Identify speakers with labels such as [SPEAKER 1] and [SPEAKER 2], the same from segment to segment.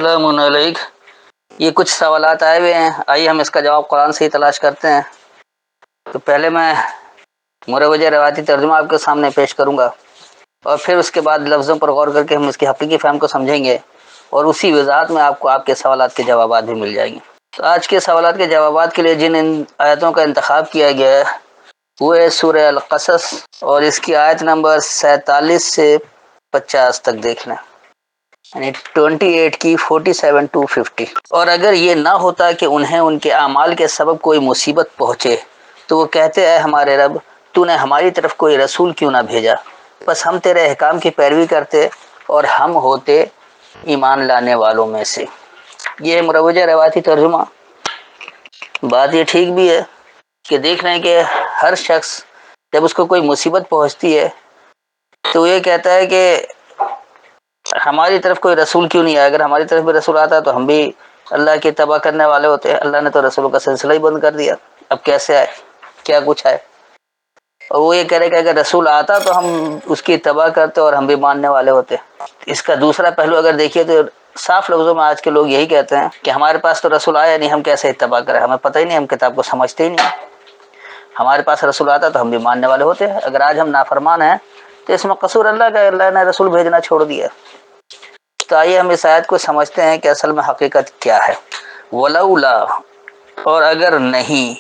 [SPEAKER 1] السلام علیکم۔ یہ کچھ سوالات آئے ہوئے ہیں، آئیے ہم اس کا جواب قرآن سے ہی تلاش کرتے ہیں۔ تو پہلے میں مروجہ روایتی ترجمہ آپ کے سامنے پیش کروں گا، اور پھر اس کے بعد لفظوں پر غور کر کے ہم اس کی حقیقی فہم کو سمجھیں گے، اور اسی وضاحت میں آپ کو آپ کے سوالات کے جوابات بھی مل جائیں گے۔ تو آج کے سوالات کے جوابات کے لیے جن آیتوں کا انتخاب کیا گیا ہے وہ ہے سورہ القصص، اور اس کی آیت نمبر 47 سے 50 تک دیکھ لیں، یعنی 28 کی 47 to 50۔ اور اگر یہ نہ ہوتا کہ انہیں ان کے اعمال کے سبب کوئی مصیبت پہنچے تو وہ کہتے اے ہمارے رب، تو نے ہماری طرف کوئی رسول کیوں نہ بھیجا، بس ہم تیرے احکام کی پیروی کرتے اور ہم ہوتے ایمان لانے والوں میں سے۔ یہ مروجہ روایتی ترجمہ۔ بات یہ ٹھیک بھی ہے کہ دیکھ رہے ہیں کہ ہر شخص جب اس کو کوئی مصیبت پہنچتی ہے تو یہ کہتا ہے کہ ہماری طرف کوئی رسول کیوں نہیں آیا، اگر ہماری طرف بھی رسول آتا تو ہم بھی اللہ کی تباہ کرنے والے ہوتے، اللہ نے تو رسولوں کا سلسلہ ہی بند کر دیا، اب کیسے آئے، کیا کچھ آئے۔ اور وہ یہ کہہ رہے کہ اگر رسول آتا تو ہم اس کی تباہ کرتے اور ہم بھی ماننے والے ہوتے۔ اس کا دوسرا پہلو اگر دیکھیے تو صاف لفظوں میں آج کے لوگ یہی کہتے ہیں کہ ہمارے پاس تو رسول آیا نہیں، ہم کیسے اتباع کریں، ہمیں پتہ ہی نہیں، ہم کتاب کو سمجھتے ہی نہیں، ہمارے پاس رسول آتا تو ہم بھی ماننے والے ہوتے۔ اگر آج ہم نافرمان ہیں تو اس میں قصور اللہ کا، اللہ نے رسول بھیجنا چھوڑ دیا۔ تو آئیے ہم اس آیت کو سمجھتے ہیں کہ اصل میں حقیقت کیا ہے۔ ولولا، اور اگر نہیں،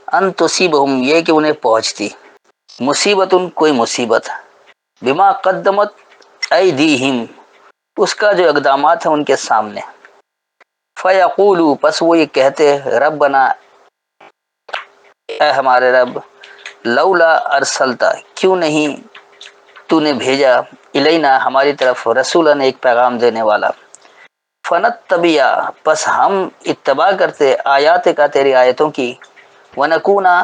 [SPEAKER 1] ان تصیبہم، یہ کہ انہیں پہنچتی، مصیبت، کوئی مصیبت، بما قدمت ایدیہم، اس کا جو اقدامات ہیں ان کے سامنے، فیقولوا، پس وہ یہ کہتے ربنا، اے ہمارے رب، لولا ارسلتا، کیوں نہیں تو نے بھیجا، الینا، ہماری طرف، رسولا، ایک پیغام دینے والا، فنتبع، پس ہم اتباع کرتے، آیات کا، تیری آیتوں کی، ونکونا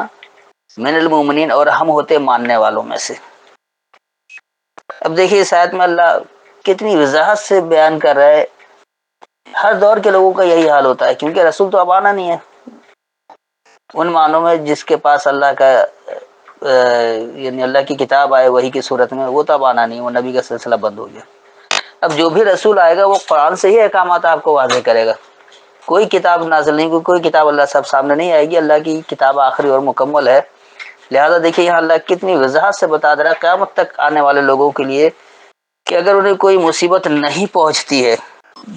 [SPEAKER 1] من المؤمنین، اور ہم ہوتے ماننے والوں میں سے۔ اب دیکھیے اس آیت میں اللہ کتنی وضاحت سے بیان کر رہا ہے، ہر دور کے لوگوں کا یہی حال ہوتا ہے، کیونکہ رسول تو اب آنا نہیں ہے ان معنوں میں، جس کے پاس اللہ کا یعنی اللہ کی کتاب آئے وحی کی صورت میں، وہ تو اب آنا نہیں، وہ نبی کا سلسلہ بند ہو گیا۔ اب جو بھی رسول آئے گا وہ قرآن سے ہی احکامات آپ کو واضح کرے گا، کوئی کتاب نازل نہیں، کوئی کتاب اللہ سب سامنے نہیں آئے گی، اللہ کی کتاب آخری اور مکمل ہے۔ لہذا دیکھیے یہاں اللہ کتنی وضاحت سے بتا دے رہا ہے قیامت تک آنے والے لوگوں کے لیے کہ اگر انہیں کوئی مصیبت نہیں پہنچتی ہے،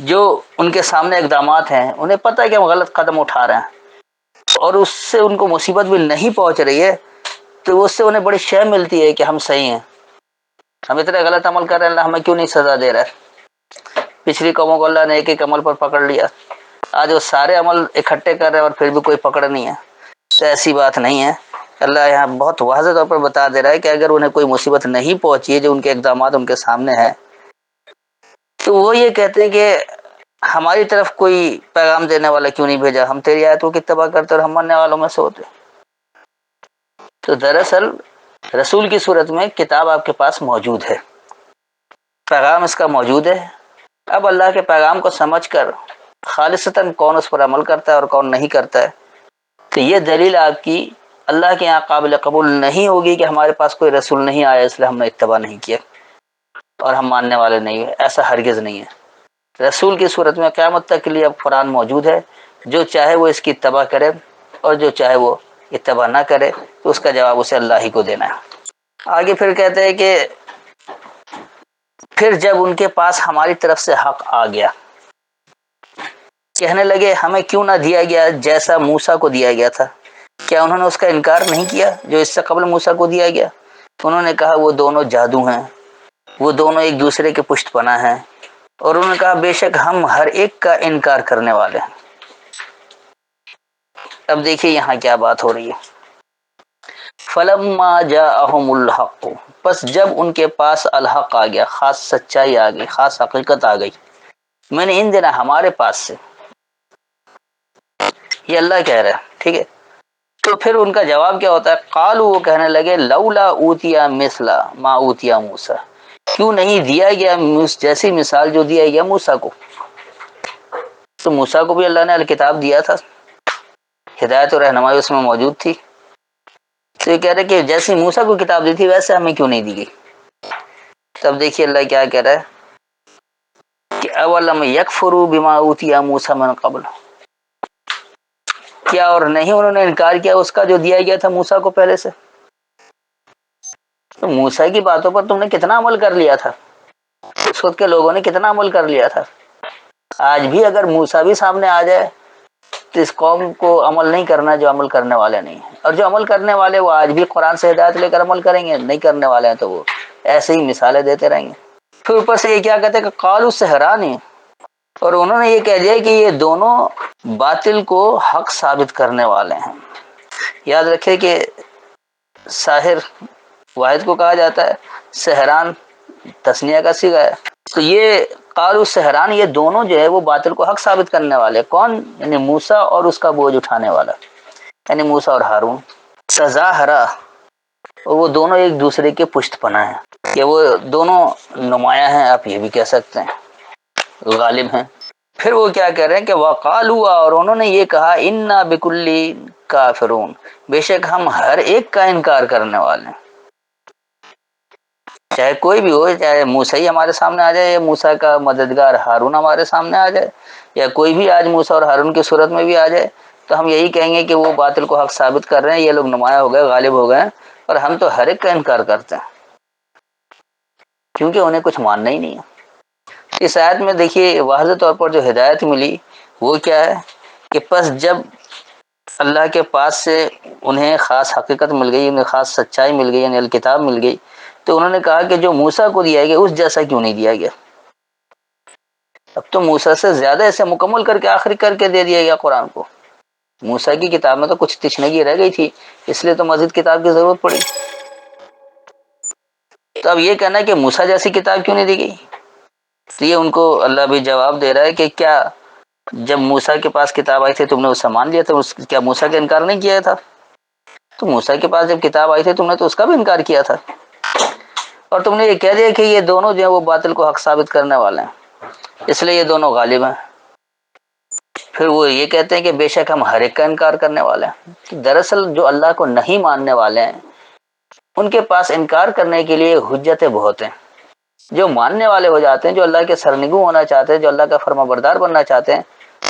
[SPEAKER 1] جو ان کے سامنے اقدامات ہیں، انہیں پتہ ہے کہ ہم غلط قدم اٹھا رہے ہیں اور اس سے ان کو مصیبت بھی نہیں پہنچ رہی ہے، تو اس سے انہیں بڑی شے ملتی ہے کہ ہم صحیح ہیں، ہم اتنے غلط عمل کر رہے ہیں، اللہ ہمیں کیوں نہیں سزا دے رہا ہے۔ پچھلی قوموں کو اللہ نے ایک ایک عمل پر پکڑ لیا، آج وہ سارے عمل اکٹھے کر رہے ہیں اور پھر بھی کوئی پکڑ نہیں ہے، تو ایسی بات نہیں ہے۔ اللہ یہاں بہت واضح طور پر بتا دے رہا ہے کہ اگر انہیں کوئی مصیبت نہیں پہنچی ہے، جو ان کے اقدامات ان کے سامنے ہیں، تو وہ یہ کہتے ہیں کہ ہماری طرف کوئی پیغام دینے والا کیوں نہیں بھیجا، ہم تیری آیتوں کی اتباع کرتے اور ہم ماننے والوں میں سے ہوتے۔ تو دراصل رسول کی صورت میں کتاب آپ کے پاس موجود ہے، پیغام اس کا موجود ہے، اب اللہ کے پیغام کو سمجھ کر خالصتاً کون اس پر عمل کرتا ہے اور کون نہیں کرتا ہے، تو یہ دلیل آپ کی اللہ کے یہاں قابل قبول نہیں ہوگی کہ ہمارے پاس کوئی رسول نہیں آیا اس لیے ہم نے اتباع نہیں کیا اور ہم ماننے والے نہیں ہیں، ایسا ہرگز نہیں ہے۔ رسول کی صورت میں قیامت تک کے لیے اب قرآن موجود ہے، جو چاہے وہ اس کی اتباع کرے اور جو چاہے وہ اتباع نہ کرے، تو اس کا جواب اسے اللہ ہی کو دینا ہے۔ آگے پھر کہتے ہیں کہ پھر جب ان کے پاس ہماری طرف سے حق آ گیا، کہنے لگے ہمیں کیوں نہ دیا گیا جیسا موسیٰ کو دیا گیا تھا، کیا انہوں نے اس کا انکار نہیں کیا جو اس سے قبل موسیٰ کو دیا گیا؟ انہوں نے کہا وہ دونوں جادو ہیں، وہ دونوں ایک دوسرے کے پشت پناہ ہیں، اور انہوں نے کہا بے شک ہم ہر ایک کا انکار کرنے والے ہیں۔ اب دیکھیے یہاں کیا بات ہو رہی ہے، فلما جاءہم الحق، پس جب ان کے پاس الحق آ گیا، خاص سچائی آ گئی، خاص حقیقت آ گئی، میں نے ان دن ہمارے پاس سے، یہ اللہ کہہ رہا ہے، ٹھیک ہے، تو پھر ان کا جواب کیا ہوتا ہے، قالوا، وہ کہنے لگے لولا اوتیا مثل ما اوتیا موسیٰ، کیوں نہیں دیا گیا جیسی مثال جو دیا گیا موسیٰ کو۔ تو موسیٰ کو بھی اللہ نے الکتاب دیا تھا، ہدایت اور رہنمائی اس میں موجود تھی، تو یہ کہہ رہے کہ جیسی موسیٰ کو کتاب دی تھی ویسے ہمیں کیوں نہیں دی گئی۔ تب دیکھیے اللہ کیا کہہ رہا ہے کہ اولم یکفروا بما اوتی موسی من قبل، کیا اور نہیں انہوں نے انکار کیا اس کا جو دیا گیا تھا موسیٰ کو پہلے سے؟ تو موسیٰ کی باتوں پر تم نے کتنا عمل کر لیا تھا، اس وقت کے لوگوں نے کتنا عمل کر لیا تھا۔ آج بھی اگر موسیٰ بھی سامنے آ جائے تو اس قوم کو عمل نہیں کرنا جو عمل کرنے والے نہیں ہیں، اور جو عمل کرنے والے وہ آج بھی قرآن سے ہدایت لے کر عمل کریں گے، نہیں کرنے والے ہیں تو وہ ایسے ہی مثالیں دیتے رہیں گے۔ پھر اوپر سے یہ کیا کہتے ہیں کہ قالوا سحران، اور انہوں نے یہ کہہ دیا کہ یہ دونوں باطل کو حق ثابت کرنے والے ہیں۔ یاد رکھے کہ ساحر واحد کو کہا جاتا ہے، سحران تثنیہ کا صیغہ ہے۔ تو یہ قالوا سحران، یہ دونوں جو ہے وہ باطل کو حق ثابت کرنے والے، کون؟ یعنی موسیٰ اور اس کا بوجھ اٹھانے والا، یعنی موسیٰ اور ہارون۔ تظاہرا، وہ دونوں ایک دوسرے کے پشت پناہ ہیں، کہ وہ دونوں نمایاں ہیں، آپ یہ بھی کہہ سکتے ہیں، غالب ہیں۔ پھر وہ کیا کہہ رہے ہیں کہ وقالوا، اور انہوں نے یہ کہا انا بکل کافرون، بے شک ہم ہر ایک کا انکار کرنے والے ہیں، چاہے کوئی بھی ہو، چاہے موسیٰ ہی ہمارے سامنے آ جائے یا موسیٰ کا مددگار ہارون ہمارے سامنے آ جائے، یا کوئی بھی آج موسیٰ اور ہارون کی صورت میں بھی آ جائے، تو ہم یہی کہیں گے کہ وہ باطل کو حق ثابت کر رہے ہیں، یہ لوگ نمایاں ہو گئے، غالب ہو گئے، اور ہم تو ہر ایک کا انکار کرتے ہیں کیونکہ انہیں کچھ ماننا ہی نہیں ہے۔ اس آیت میں دیکھیے واضح طور پر جو ہدایت ملی وہ کیا ہے کہ پس جب اللہ کے پاس سے انہیں خاص حقیقت مل گئی، انہیں خاص سچائی مل گئی، یعنی الکتاب مل گئی، تو انہوں نے کہا کہ جو موسیٰ کو دیا گیا اس جیسا کیوں نہیں دیا گیا؟ اب تو موسیٰ سے زیادہ ایسے مکمل کر کے آخری کر کے دے دیا گیا قرآن کو۔ موسیٰ کی کتاب میں تو کچھ تشنگی رہ گئی تھی، اس لیے تو مزید کتاب کی ضرورت پڑی۔ تو اب یہ کہنا ہے کہ موسیٰ جیسی کتاب کیوں نہیں دی گئی، تو یہ ان کو اللہ بھی جواب دے رہا ہے کہ کیا جب موسیٰ کے پاس کتاب آئی تھی تم نے اسے مان لیا تھا، کیا موسیٰ کا انکار نہیں کیا تھا؟ تو موسیٰ کے پاس جب کتاب آئی تھی تم نے تو اس کا بھی انکار کیا تھا، اور تم نے یہ کہہ دیا کہ یہ دونوں جو ہیں وہ باطل کو حق ثابت کرنے والے ہیں، اس لیے یہ دونوں غالب ہیں۔ پھر وہ یہ کہتے ہیں کہ بے شک ہم ہر ایک کا انکار کرنے والے ہیں۔ دراصل جو اللہ کو نہیں ماننے والے ہیں ان کے پاس انکار کرنے کے لیے حجتیں بہت ہیں، جو ماننے والے ہو جاتے ہیں، جو اللہ کے سرنگو ہونا چاہتے ہیں، جو اللہ کا فرما بردار بننا چاہتے ہیں،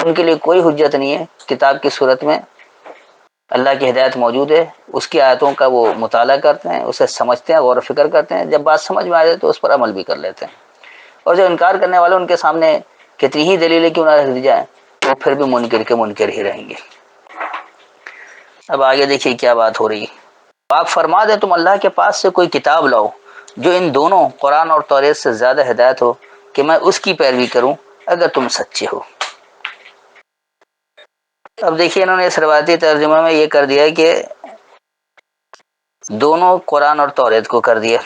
[SPEAKER 1] ان کے لیے کوئی حجت نہیں ہے۔ کتاب کی صورت میں اللہ کی ہدایت موجود ہے، اس کی آیتوں کا وہ مطالعہ کرتے ہیں، اسے سمجھتے ہیں، غور و فکر کرتے ہیں، جب بات سمجھ میں آ جائے تو اس پر عمل بھی کر لیتے ہیں، اور جو انکار کرنے والے ان کے سامنے کتنی ہی دلیلیں کیوں نہ رکھ دی جائیں وہ پھر بھی منکر کے منکر ہی رہیں گے۔ اب آگے دیکھیے کیا بات ہو رہی ہے۔ آپ فرما دیں تم اللہ کے پاس سے کوئی کتاب لاؤ جو ان دونوں قرآن اور توریت سے زیادہ ہدایت ہو کہ میں اس کی پیروی کروں اگر تم سچے ہو۔ اب دیکھیے انہوں نے اس روایتی ترجمہ میں یہ کر دیا کہ دونوں قرآن اور توریت کو کر دیا،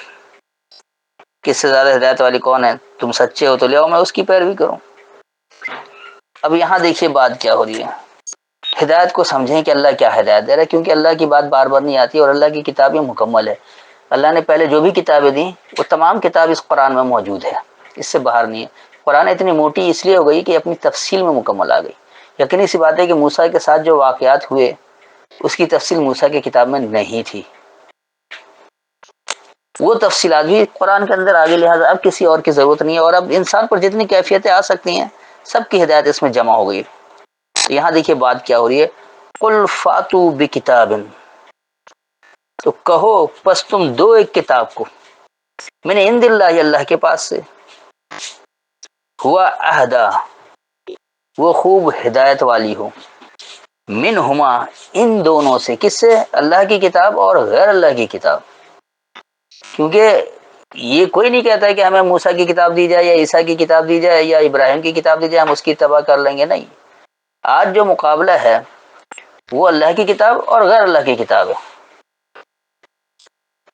[SPEAKER 1] کس سے زیادہ ہدایت والی کون ہے، تم سچے ہو تو لے آؤ میں اس کی پیروی کروں۔ اب یہاں دیکھیے بات کیا ہو رہی ہے، ہدایت کو سمجھیں کہ اللہ کیا ہدایت دے رہا ہے، کیونکہ اللہ کی بات بار بار نہیں آتی اور اللہ کی کتابیں مکمل ہے۔ اللہ نے پہلے جو بھی کتابیں دیں وہ تمام کتاب اس قرآن میں موجود ہے، اس سے باہر نہیں ہے۔ قرآن اتنی موٹی اس لیے ہو گئی کہ اپنی تفصیل میں مکمل آ گئی۔ یقینی سی بات ہے کہ موسیٰ کے ساتھ جو واقعات ہوئے اس کی تفصیل موسیٰ کی کتاب میں نہیں تھی، وہ تفصیلات بھی قرآن کے اندر آگے، لہٰذا اب کسی اور کی ضرورت نہیں ہے، اور اب انسان پر جتنی کیفیتیں آ سکتی ہیں سب کی ہدایت اس میں جمع ہو گئی۔ یہاں دیکھیے بات کیا ہو رہی ہے، قل فاتو بکتاب، تو کہو پس تم دو ایک کتاب کو، من عند اللہ، اللہ کے پاس سے، ہوا اہدا، وہ خوب ہدایت والی ہو، منہما، ان دونوں سے، کس سے؟ اللہ کی کتاب اور غیر اللہ کی کتاب، کیونکہ یہ کوئی نہیں کہتا ہے کہ ہمیں موسیٰ کی کتاب دی جائے یا عیسیٰ کی کتاب دی جائے یا ابراہیم کی کتاب دی جائے ہم اس کی اتباع کر لیں گے، نہیں۔ آج جو مقابلہ ہے وہ اللہ کی کتاب اور غیر اللہ کی کتاب ہے۔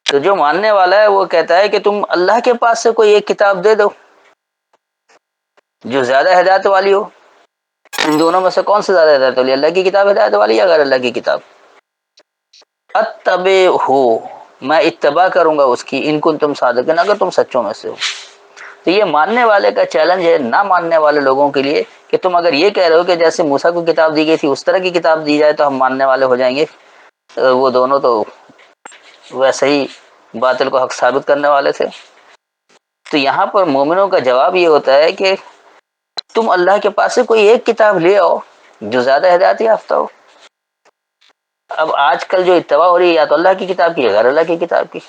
[SPEAKER 1] تو جو ماننے والا ہے وہ کہتا ہے کہ تم اللہ کے پاس سے کوئی ایک کتاب دے دو جو زیادہ ہدایت والی ہو۔ ان دونوں میں سے کون سے زیادہ ہدایت والی، اللہ کی کتاب ہدایت والی یا غیر اللہ کی کتاب؟ اتبعہ، میں اتباع کروں گا اس کی، ان کن تم صادقین، اگر تم سچوں میں سے ہو۔ تو یہ ماننے والے کا چیلنج ہے نہ ماننے والے لوگوں کے لیے کہ تم اگر یہ کہہ رہے ہو کہ جیسے موسیٰ کو کتاب دی گئی تھی اس طرح کی کتاب دی جائے تو ہم ماننے والے ہو جائیں گے، وہ دونوں تو ویسے ہی باطل کو حق ثابت کرنے والے تھے۔ تو یہاں پر مومنوں کا جواب یہ ہوتا ہے کہ تم اللہ کے پاس سے کوئی ایک کتاب لے آؤ جو زیادہ ہدایت یافتہ ہو. اب آج کل جو اتباع ہو رہی ہے یا تو اللہ کی کتاب کی یا غیر اللہ کی کتاب کی.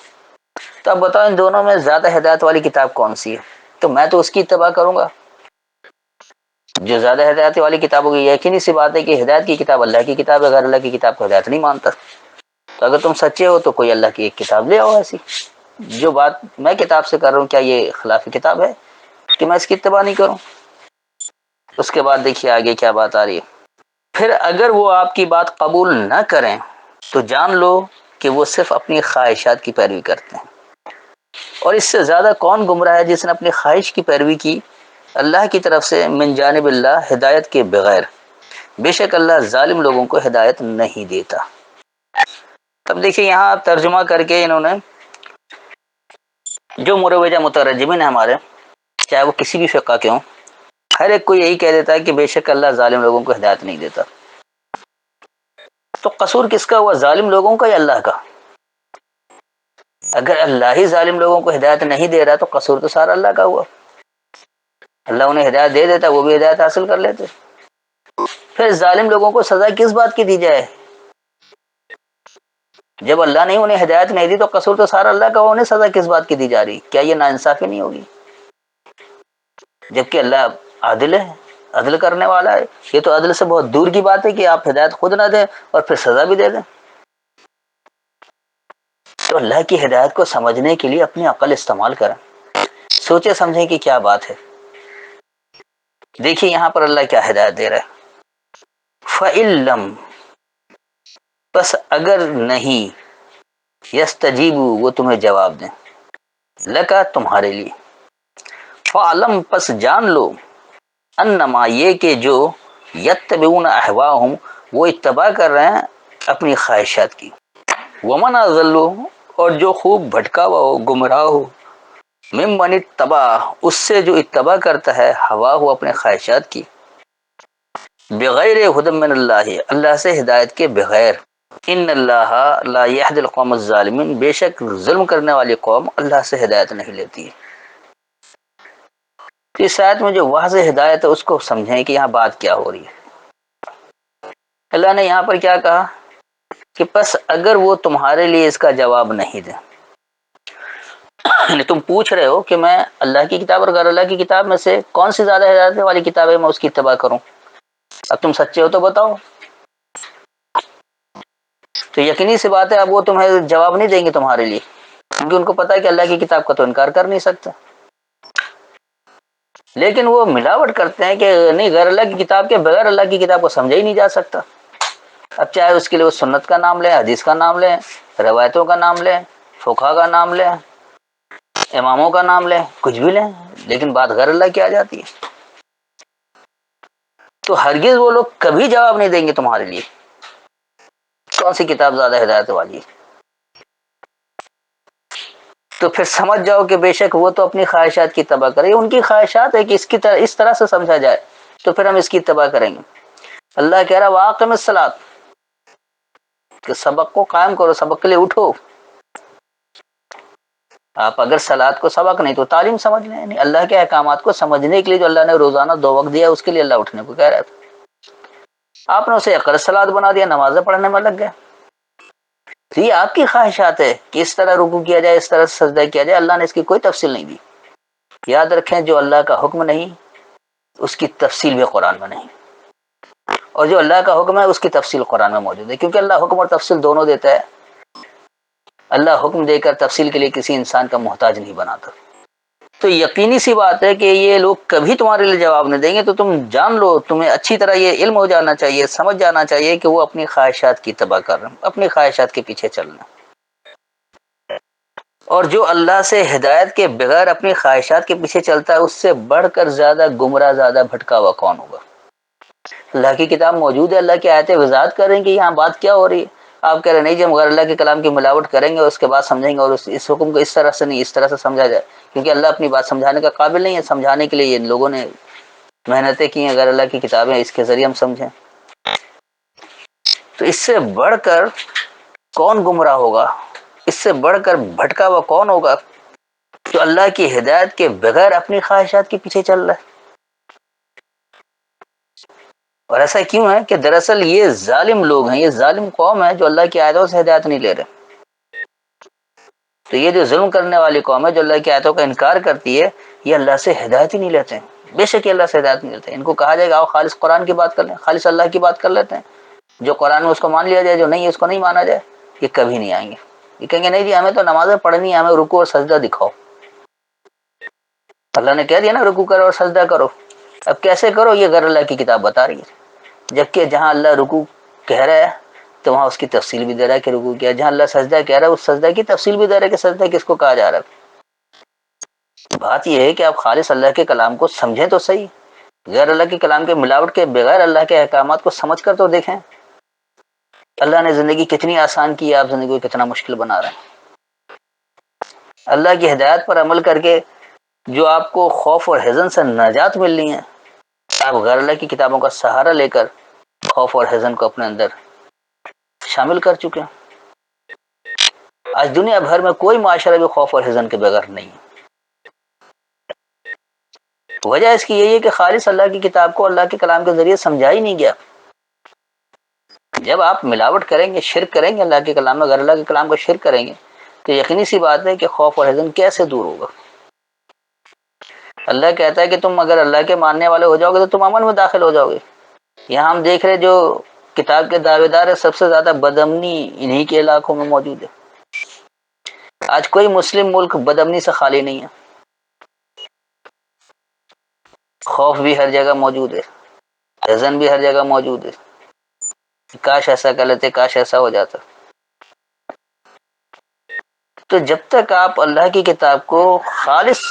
[SPEAKER 1] تو اب بتاؤ ان دونوں میں زیادہ ہدایت والی کتاب کون سی ہے؟ تو میں تو اس کی اتباع کروں گا جو زیادہ ہدایت والی کتاب ہوگی. یقینی سی بات ہے کہ ہدایت کی کتاب اللہ کی کتاب ہے، غیر اللہ کی کتاب کو ہدایت نہیں مانتا. تو اگر تم سچے ہو تو کوئی اللہ کی ایک کتاب لے آؤ ایسی. جو بات میں کتاب سے کر رہا ہوں کیا یہ خلاف کتاب ہے کہ میں اس کی اتباع نہیں کروں؟ اس کے بعد دیکھیے آگے کیا بات آ رہی ہے. پھر اگر وہ آپ کی بات قبول نہ کریں تو جان لو کہ وہ صرف اپنی خواہشات کی پیروی کرتے ہیں. اور اس سے زیادہ کون گمراہ ہے جس نے اپنی خواہش کی پیروی کی اللہ کی طرف سے من جانب اللہ ہدایت کے بغیر. بے شک اللہ ظالم لوگوں کو ہدایت نہیں دیتا. تب دیکھیے یہاں ترجمہ کر کے انہوں نے جو مروجہ مترجمین ہیں ہمارے، چاہے وہ کسی بھی فقہ کے ہوں، ہر ایک کو یہی کہہ دیتا ہے کہ بے شک اللہ ظالم لوگوں کو ہدایت نہیں دیتا. تو قصور کس کا ہوا، ظالم لوگوں کا یا اللہ کا؟ اگر اللہ ہی ظالم لوگوں کو ہدایت نہیں دے رہا تو قصور تو سارا اللہ کا ہوا. اللہ انہیں ہدایت دے دیتا، وہ بھی ہدایت حاصل کر لیتے. پھر ظالم لوگوں کو سزا کس بات کی دی جائے؟ جب اللہ نے انہیں ہدایت نہیں دی تو قصور تو سارا اللہ کا ہوا، انہیں سزا کس بات کی دی جا رہی؟ کیا یہ ناانصافی نہیں ہوگی؟ جبکہ اللہ عادل ہے، عدل کرنے والا ہے. یہ تو عدل سے بہت دور کی بات ہے کہ آپ ہدایت خود نہ دیں اور پھر سزا بھی دے دیں. تو اللہ کی ہدایت کو سمجھنے کے لیے اپنی عقل استعمال کریں، سوچے سمجھیں کہ کیا بات ہے. دیکھیے یہاں پر اللہ کیا ہدایت دے رہا ہے. فَإِلَّمْ، بس اگر نہیں، یستجیبوا، وہ تمہیں جواب دیں، لکا، تمہارے لیے، فَعْلَمْ، پس جان لو، انما، یہ کہ جو یتبعون اہواہم، وہ اتباع کر رہے ہیں اپنی خواہشات کی، ومن اضل، اور جو خوب بھٹکا ہوا ہو، گمراہ ہو، ممن اتبع، اس سے جو اتباع کرتا ہے ہوا ہو اپنے خواہشات کی، بغیر ہدی من اللہ، اللہ سے ہدایت کے بغیر. ان اللہ لا یہدی القوم الظالمین، بے شک ظلم کرنے والی قوم اللہ سے ہدایت نہیں لیتی. اس آیت میں جو واضح ہدایت ہے اس کو سمجھیں کہ یہاں بات کیا ہو رہی ہے. اللہ نے یہاں پر کیا کہا کہ پس اگر وہ تمہارے لیے اس کا جواب نہیں دیں، تم پوچھ رہے ہو کہ میں اللہ کی کتاب اور غیر اللہ کی کتاب میں سے کون سی زیادہ ہدایت والی کتاب ہے میں اس کی اتباع کروں. اب تم سچے ہو تو بتاؤ. تو یقینی سی بات ہے اب وہ تمہیں جواب نہیں دیں گے تمہارے لیے، کیونکہ ان کو پتا ہے کہ اللہ کی کتاب کا تو انکار کر نہیں سکتا. لیکن وہ ملاوٹ کرتے ہیں کہ نہیں، غیر اللہ کی کتاب کے بغیر اللہ کی کتاب کو سمجھا ہی نہیں جا سکتا. اب چاہے اس کے لیے وہ سنت کا نام لیں، حدیث کا نام لیں، روایتوں کا نام لیں، فقہا کا نام لیں، اماموں کا نام لیں، کچھ بھی لیں، لیکن بات غیر اللہ کی آ جاتی ہے. تو ہرگز وہ لوگ کبھی جواب نہیں دیں گے تمہارے لیے کون سی کتاب زیادہ ہدایت والی ہے. تو پھر سمجھ جاؤ کہ بے شک وہ تو اپنی خواہشات کی اتباع کرے. ان کی خواہشات ہے کہ اس طرح سے سمجھا جائے تو پھر ہم اس کی اتباع کریں گے. اللہ کہہ رہا واقم الصلاۃ، کہ سبق کو قائم کرو، سبق کے لیے اٹھو. آپ اگر صلات کو سبق نہیں تو تعلیم سمجھ لیں. یعنی اللہ کے احکامات کو سمجھنے کے لیے جو اللہ نے روزانہ 2 وقت دیا اس کے لیے اللہ اٹھنے کو کہہ رہا تھا. آپ نے اسے اقل صلات بنا دیا، نمازیں پڑھنے میں لگ گئے. تو یہ آپ کی خواہشات ہے کہ اس طرح رکوع کیا جائے، اس طرح سجدہ کیا جائے. اللہ نے اس کی کوئی تفصیل نہیں دی. یاد رکھیں جو اللہ کا حکم نہیں اس کی تفصیل بھی قرآن میں نہیں، اور جو اللہ کا حکم ہے اس کی تفصیل قرآن میں موجود ہے. کیونکہ اللہ حکم اور تفصیل دونوں دیتا ہے. اللہ حکم دے کر تفصیل کے لیے کسی انسان کا محتاج نہیں بناتا. تو یقینی سی بات ہے کہ یہ لوگ کبھی تمہارے لیے جواب نہیں دیں گے. تو تم جان لو، تمہیں اچھی طرح یہ علم ہو جانا چاہیے، سمجھ جانا چاہیے کہ وہ اپنی خواہشات کی اتباع کر رہے ہیں، اپنی خواہشات کے پیچھے چل رہے ہیں. اور جو اللہ سے ہدایت کے بغیر اپنی خواہشات کے پیچھے چلتا ہے اس سے بڑھ کر زیادہ گمراہ، زیادہ بھٹکا ہوا کون ہوگا؟ اللہ کی کتاب موجود ہے، اللہ کی آیتیں وضاحت کر رہی ہیں کہ یہاں بات کیا ہو رہی ہے. آپ کہہ رہے نہیں جی ہم غیر اللہ کے کلام کی ملاوٹ کریں گے اور اس کے بعد سمجھیں گے، اور اس حکم کو اس طرح سے نہیں، اس طرح سے سمجھا جائے. کیونکہ اللہ اپنی بات سمجھانے کا قابل نہیں ہے. سمجھانے کے لیے ان لوگوں نے محنتیں کی ہیں، غیر اللہ کی کتابیں اس کے ذریعے ہم سمجھیں. تو اس سے بڑھ کر کون گمراہ ہوگا، اس سے بڑھ کر بھٹکا ہوا کون ہوگا جو اللہ کی ہدایت کے بغیر اپنی خواہشات کے پیچھے چل رہا ہے. اور ایسا کیوں ہے کہ دراصل یہ ظالم لوگ ہیں، یہ ظالم قوم ہے جو اللہ کی آیتوں سے ہدایت نہیں لے رہے. تو یہ جو ظلم کرنے والی قوم ہے جو اللہ کی آیتوں کا انکار کرتی ہے، یہ اللہ سے ہدایت ہی نہیں لیتے ہیں. بے شک یہ اللہ سے ہدایت نہیں لیتے ہیں. ان کو کہا جائے گا آؤ خالص قرآن کی بات کر لیں، خالص اللہ کی بات کر لیتے ہیں، جو قرآن میں اس کو مان لیا جائے، جو نہیں ہے اس کو نہیں مانا جائے. یہ کبھی نہیں آئیں گے. یہ کہیں گے نہیں جی ہمیں تو نمازیں پڑھنی ہے، ہمیں رکوع اور سجدہ دکھاؤ. اللہ نے کہہ دیا نا رکوع کرو اور سجدہ کرو. اب کیسے کرو یہ غیر اللہ کی کتاب بتا رہی ہے. جبکہ جہاں اللہ رکوع کہہ رہا ہے تو وہاں اس کی تفصیل بھی دے رہا ہے کہ رکوع کیا ہے. جہاں اللہ سجدہ کہہ رہا ہے اس سجدہ کی تفصیل بھی دے رہا ہے کہ سجدہ کس کو کہا جا رہا ہے. بات یہ ہے کہ آپ خالص اللہ کے کلام کو سمجھیں تو صحیح. غیر اللہ کے کلام کے ملاوٹ کے بغیر اللہ کے احکامات کو سمجھ کر تو دیکھیں. اللہ نے زندگی کتنی آسان کی ہے، آپ زندگی کو کتنا مشکل بنا رہے ہیں. اللہ کی ہدایت پر عمل کر کے جو آپ کو خوف اور حزن سے نجات ملنی ہے، آپ غیر اللہ کی کتابوں کا سہارا لے کر خوف اور حزن کو اپنے اندر شامل کر چکے ہیں. آج دنیا بھر میں کوئی معاشرہ بھی خوف اور حزن کے بغیر نہیں ہے. وجہ اس کی یہی ہے کہ خالص اللہ کی کتاب کو اللہ کے کلام کے ذریعے سمجھا ہی نہیں گیا. جب آپ ملاوٹ کریں گے، شرک کریں گے اللہ کے کلام میں، غیر اللہ کے کلام کو شرک کریں گے، تو یقینی سی بات ہے کہ خوف اور حزن کیسے دور ہوگا. اللہ کہتا ہے کہ تم اگر اللہ کے ماننے والے ہو جاؤ گے تو تم امن میں داخل ہو جاؤ گے. یہاں ہم دیکھ رہے جو کتاب کے دعوے دار ہے، سب سے زیادہ بدامنی انہی کے علاقوں میں موجود ہے. آج کوئی مسلم ملک بدامنی سے خالی نہیں ہے. خوف بھی ہر جگہ موجود ہے، حزن بھی ہر جگہ موجود ہے. کاش ایسا کر لیتے، کاش ایسا ہو جاتا. تو جب تک آپ اللہ کی کتاب کو خالص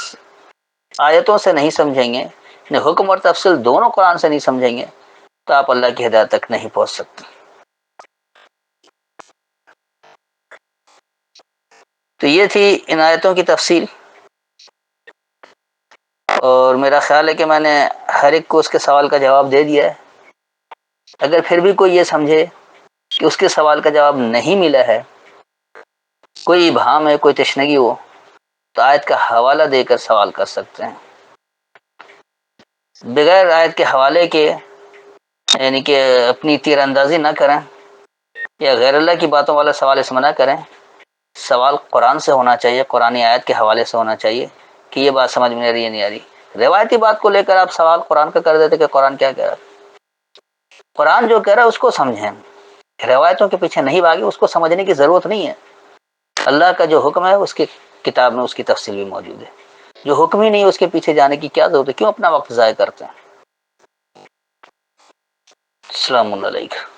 [SPEAKER 1] آیتوں سے نہیں سمجھیں گے، حکم اور تفصیل دونوں قرآن سے نہیں سمجھیں گے، تو آپ اللہ کی ہدایت تک نہیں پہنچ سکتے. تو یہ تھی ان آیتوں کی تفصیل. اور میرا خیال ہے کہ میں نے ہر ایک کو اس کے سوال کا جواب دے دیا ہے. اگر پھر بھی کوئی یہ سمجھے کہ اس کے سوال کا جواب نہیں ملا ہے، کوئی ابہام ہے، کوئی تشنگی ہو، تو آیت کا حوالہ دے کر سوال کر سکتے ہیں. بغیر آیت کے حوالے کے یعنی کہ اپنی تیر اندازی نہ کریں یا غیر اللہ کی باتوں والا سوال اس میں نہ کریں. سوال قرآن سے ہونا چاہیے، قرآن آیت کے حوالے سے ہونا چاہیے کہ یہ بات سمجھ میں آ رہی ہے نہیں آ رہی. روایتی بات کو لے کر آپ سوال قرآن کا کر دیتے کہ قرآن کیا کہہ رہا ہے. قرآن جو کہہ رہا ہے اس کو سمجھیں، روایتوں کے پیچھے نہیں بھاگیں. اس کو سمجھنے کی ضرورت نہیں ہے. اللہ کا جو حکم ہے اس کی کتاب میں اس کی تفصیل بھی موجود ہے. جو حکم ہی نہیں ہے اس کے پیچھے جانے کی کیا ضرورت ہے؟ کیوں اپنا وقت ضائع کرتے ہیں. السلام علیکم.